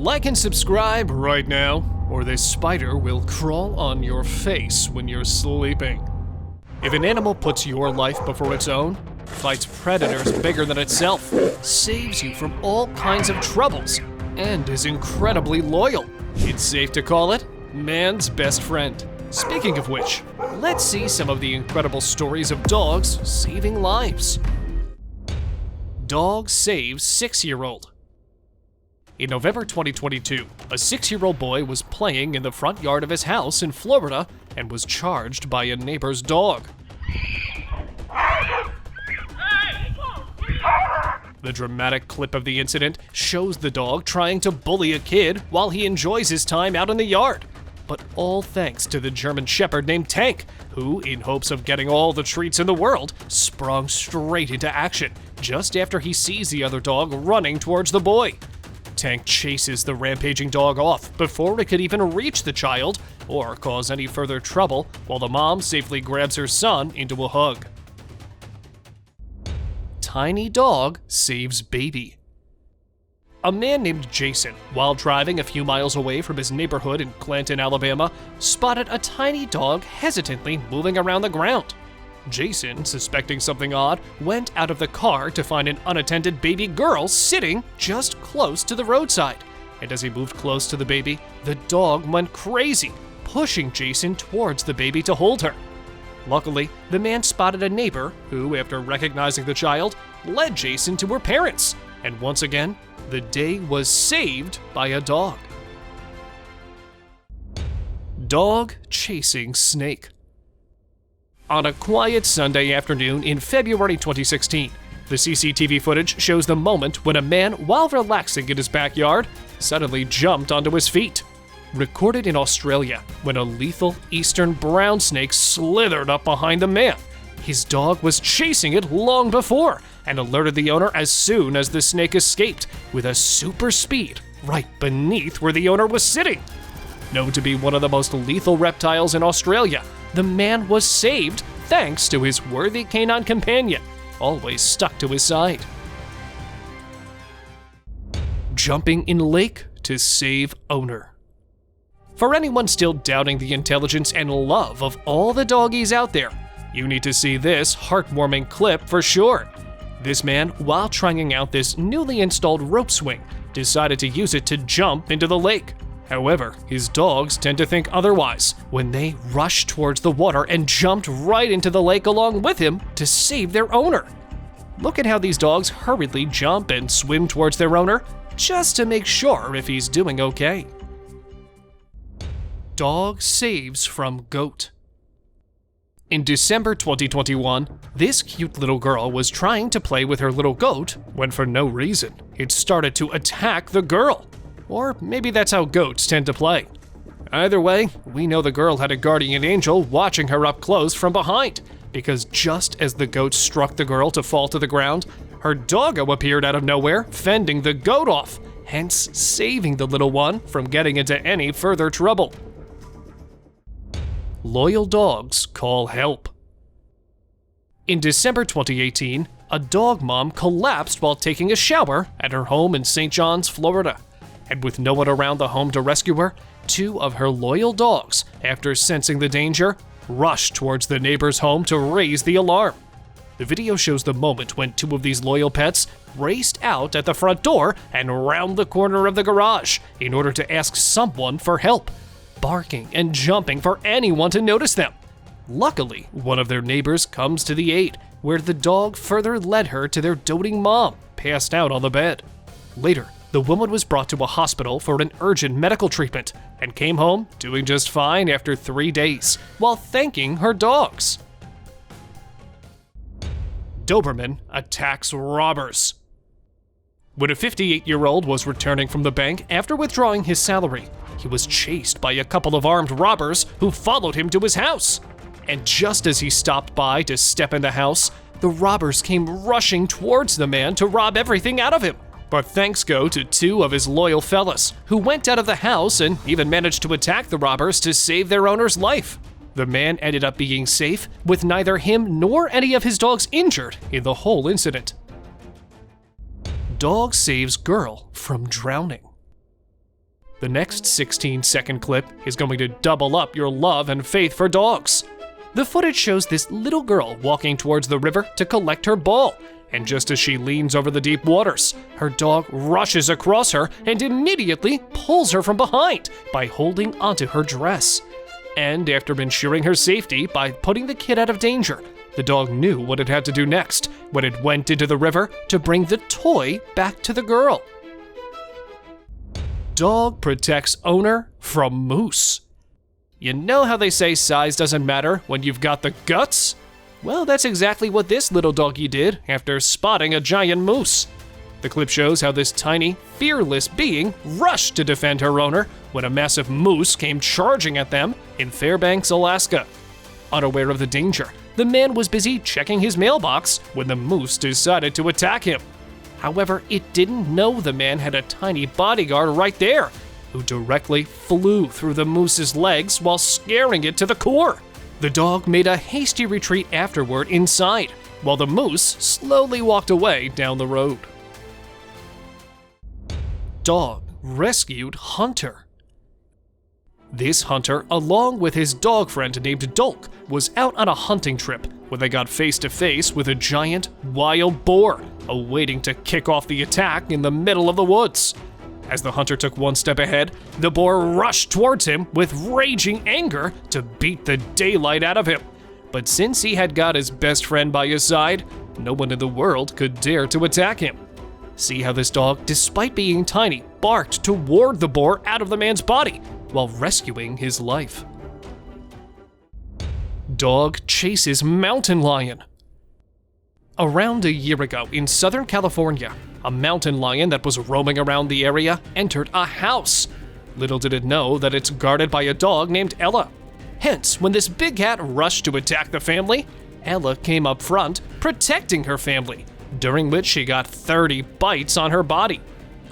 Like and subscribe right now, or this spider will crawl on your face when you're sleeping. If an animal puts your life before its own, fights predators bigger than itself, saves you from all kinds of troubles, and is incredibly loyal, it's safe to call it man's best friend. Speaking of which, let's see some of the incredible stories of dogs saving lives. Dog saves 6-year-old. In November 2022, a 6-year-old boy was playing in the front yard of his house in Florida and was charged by a neighbor's dog. The dramatic clip of the incident shows the dog trying to bully a kid while he enjoys his time out in the yard. But all thanks to the German Shepherd named Tank, who, in hopes of getting all the treats in the world, sprung straight into action just after he sees the other dog running towards the boy. Tank chases the rampaging dog off before it could even reach the child or cause any further trouble, while the mom safely grabs her son into a hug. Tiny dog saves baby. A man named Jason, while driving a few miles away from his neighborhood in Clanton, Alabama, spotted a tiny dog hesitantly moving around the ground. Jason, suspecting something odd, went out of the car to find an unattended baby girl sitting just close to the roadside. And as he moved close to the baby, the dog went crazy, pushing Jason towards the baby to hold her. Luckily, the man spotted a neighbor who, after recognizing the child, led Jason to her parents. And once again, the day was saved by a dog. Dog chasing snake. On a quiet Sunday afternoon in February 2016, the CCTV footage shows the moment when a man, while relaxing in his backyard, suddenly jumped onto his feet. Recorded in Australia, when a lethal eastern brown snake slithered up behind the man. His dog was chasing it long before and alerted the owner as soon as the snake escaped with a super speed right beneath where the owner was sitting. Known to be one of the most lethal reptiles in Australia, the man was saved thanks to his worthy canine companion, always stuck to his side. Jumping in lake to save owner. For anyone still doubting the intelligence and love of all the doggies out there, you need to see this heartwarming clip for sure. This man, while trying out this newly installed rope swing, decided to use it to jump into the lake. However, his dogs tend to think otherwise when they rushed towards the water and jumped right into the lake along with him to save their owner. Look at how these dogs hurriedly jump and swim towards their owner just to make sure if he's doing okay. Dog saves from goat. In December 2021, this cute little girl was trying to play with her little goat when, for no reason, it started to attack the girl. Or maybe that's how goats tend to play. Either way, we know the girl had a guardian angel watching her up close from behind, because just as the goat struck the girl to fall to the ground, her doggo appeared out of nowhere, fending the goat off, hence saving the little one from getting into any further trouble. Loyal dogs call help. In December 2018, a dog mom collapsed while taking a shower at her home in St. John's, Florida. And with no one around the home to rescue her, 2 of her loyal dogs, after sensing the danger, rushed towards the neighbor's home to raise the alarm. The video shows the moment when 2 of these loyal pets raced out at the front door and round the corner of the garage in order to ask someone for help, barking and jumping for anyone to notice them. Luckily, one of their neighbors comes to the aid, where the dog further led her to their doting mom, passed out on the bed. Later, the woman was brought to a hospital for an urgent medical treatment and came home doing just fine after 3 days, while thanking her dogs. Doberman attacks robbers. When a 58-year-old was returning from the bank after withdrawing his salary, he was chased by a couple of armed robbers who followed him to his house. And just as he stopped by to step in the house, the robbers came rushing towards the man to rob everything out of him. But thanks go to 2 of his loyal fellas, who went out of the house and even managed to attack the robbers to save their owner's life. The man ended up being safe, with neither him nor any of his dogs injured in the whole incident. Dog saves girl from drowning. The next 16-second clip is going to double up your love and faith for dogs. The footage shows this little girl walking towards the river to collect her ball, and just as she leans over the deep waters, her dog rushes across her and immediately pulls her from behind by holding onto her dress. And after ensuring her safety by putting the kid out of danger, the dog knew what it had to do next when it went into the river to bring the toy back to the girl. Dog protects owner from moose. You know how they say size doesn't matter when you've got the guts? Well, that's exactly what this little doggy did after spotting a giant moose. The clip shows how this tiny, fearless being rushed to defend her owner when a massive moose came charging at them in Fairbanks, Alaska. Unaware of the danger, the man was busy checking his mailbox when the moose decided to attack him. However, it didn't know the man had a tiny bodyguard right there, who directly flew through the moose's legs while scaring it to the core. The dog made a hasty retreat afterward inside, while the moose slowly walked away down the road. Dog rescued hunter. This hunter, along with his dog friend named Dolk, was out on a hunting trip when they got face to face with a giant wild boar, awaiting to kick off the attack in the middle of the woods. As the hunter took one step ahead, the boar rushed towards him with raging anger to beat the daylight out of him. But since he had got his best friend by his side, no one in the world could dare to attack him. See how this dog, despite being tiny, barked to ward the boar out of the man's body while rescuing his life. Dog chases mountain lion. Around a year ago in Southern California, a mountain lion that was roaming around the area entered a house. Little did it know that it's guarded by a dog named Ella. Hence, when this big cat rushed to attack the family, Ella came up front, protecting her family, during which she got 30 bites on her body.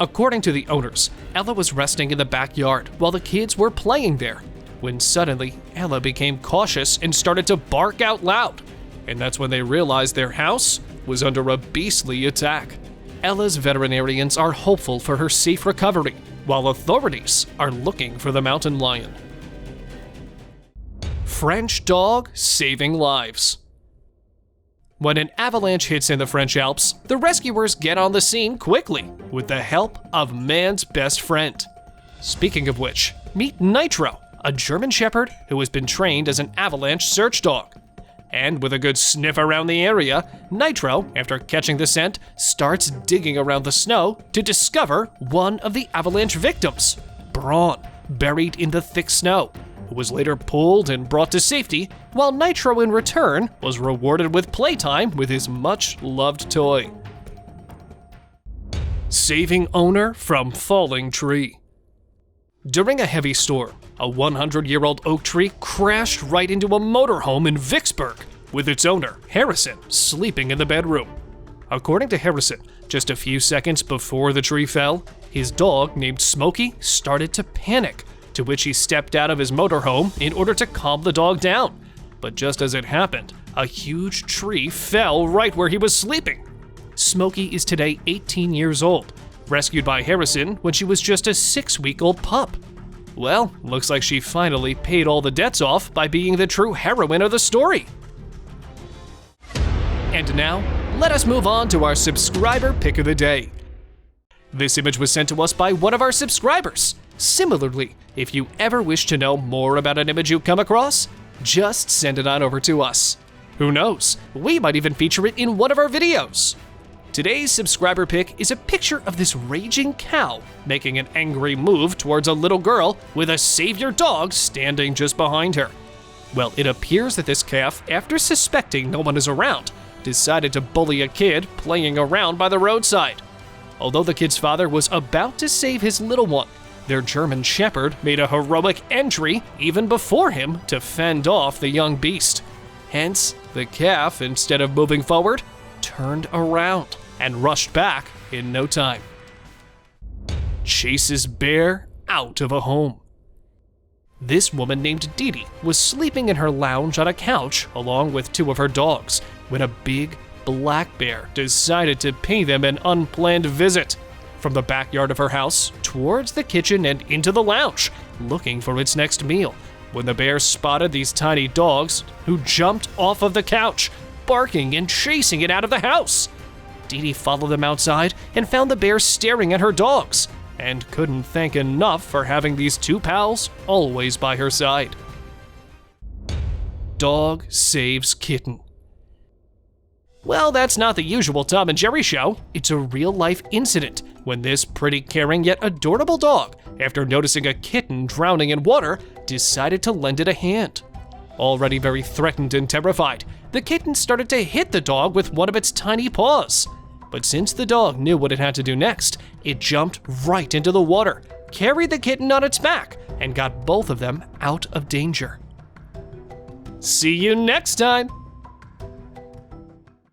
According to the owners, Ella was resting in the backyard while the kids were playing there, when suddenly Ella became cautious and started to bark out loud. And that's when they realized their house was under a beastly attack. Ella's veterinarians are hopeful for her safe recovery, while authorities are looking for the mountain lion. French dog saving lives. When an avalanche hits in the French Alps, the rescuers get on the scene quickly with the help of man's best friend. Speaking of which, meet Nitro, a German Shepherd who has been trained as an avalanche search dog. And with a good sniff around the area, Nitro, after catching the scent, starts digging around the snow to discover one of the avalanche victims, Braun, buried in the thick snow, who was later pulled and brought to safety, while Nitro in return was rewarded with playtime with his much-loved toy. Saving owner from falling tree. During a heavy storm, a 100-year-old oak tree crashed right into a motorhome in Vicksburg, with its owner, Harrison, sleeping in the bedroom. According to Harrison, just a few seconds before the tree fell, his dog, named Smokey, started to panic, to which he stepped out of his motorhome in order to calm the dog down. But just as it happened, a huge tree fell right where he was sleeping. Smokey is today 18 years old, rescued by Harrison when she was just a 6-week-old pup. Well, looks like she finally paid all the debts off by being the true heroine of the story. And now, let us move on to our subscriber pick of the day. This image was sent to us by one of our subscribers. Similarly, if you ever wish to know more about an image you come across, just send it on over to us. Who knows, we might even feature it in one of our videos. Today's subscriber pick is a picture of this raging cow making an angry move towards a little girl with a savior dog standing just behind her. Well, it appears that this calf, after suspecting no one is around, decided to bully a kid playing around by the roadside. Although the kid's father was about to save his little one, their German Shepherd made a heroic entry even before him to fend off the young beast. Hence, the calf, instead of moving forward, turned around and rushed back in no time. Chases bear out of a home. This woman named Dee Dee was sleeping in her lounge on a couch along with 2 of her dogs when a big black bear decided to pay them an unplanned visit. from the backyard of her house towards the kitchen and into the lounge, looking for its next meal, when the bear spotted these tiny dogs who jumped off of the couch, barking and chasing it out of the house. Dee Dee followed them outside and found the bear staring at her dogs, and couldn't thank enough for having these two pals always by her side. Dog saves kitten. Well, that's not the usual Tom and Jerry show. It's a real-life incident when this pretty caring yet adorable dog, after noticing a kitten drowning in water, decided to lend it a hand. Already very threatened and terrified, the kitten started to hit the dog with one of its tiny paws. But since the dog knew what it had to do next, it jumped right into the water, carried the kitten on its back, and got both of them out of danger. See you next time!